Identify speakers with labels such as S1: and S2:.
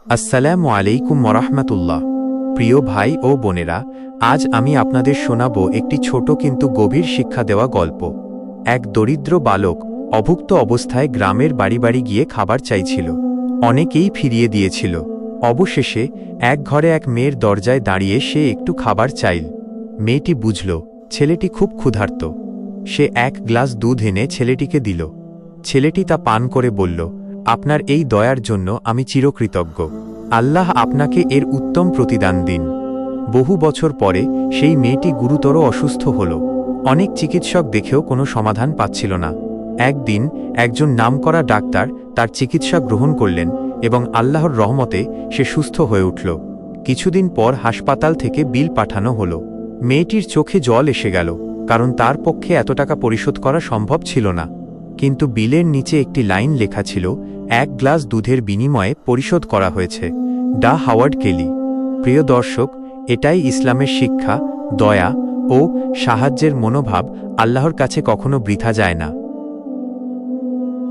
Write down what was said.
S1: আসসালামু আলাইকুম ওরহমতুল্লাহ। প্রিয় ভাই ও বোনেরা, আজ আমি আপনাদের শোনাব একটি ছোট কিন্তু গভীর শিক্ষা দেওয়া গল্প। এক দরিদ্র বালক অভুক্ত অবস্থায় গ্রামের বাড়ি বাড়ি গিয়ে খাবার চাইছিল। অনেকেই ফিরিয়ে দিয়েছিল। অবশেষে এক ঘরে এক মেয়ের দরজায় দাঁড়িয়ে সে একটু খাবার চাইল। মেয়েটি বুঝল ছেলেটি খুব ক্ষুধার্ত। সে এক গ্লাস দুধ এনে ছেলেটিকে দিল। ছেলেটি তা পান করে বলল, আপনার এই দয়ার জন্য আমি চিরকৃতজ্ঞ। আল্লাহ আপনাকে এর উত্তম প্রতিদান দিন। বহু বছর পরে সেই মেয়েটি গুরুতর অসুস্থ হল। অনেক চিকিৎসক দেখেও কোনো সমাধান পাচ্ছিল না। একদিন একজন নামকরা ডাক্তার তার চিকিৎসা গ্রহণ করলেন এবং আল্লাহর রহমতে সে সুস্থ হয়ে উঠল। কিছুদিন পর হাসপাতাল থেকে বিল পাঠানো হল। মেয়েটির চোখে জল এসে গেল, কারণ তার পক্ষে এত টাকা পরিশোধ করা সম্ভব ছিল না। কিন্তু বিলের নিচে একটি লাইন লেখা ছিল, এক গ্লাস দুধের বিনিময়ে পরিশোধ করা হয়েছে। ডা হাওয়ার্ড কেলি। প্রিয় দর্শক, এটাই ইসলামের শিক্ষা। দয়া ও সাহায্যের মনোভাব আল্লাহর কাছে কখনো বৃথা যায় না।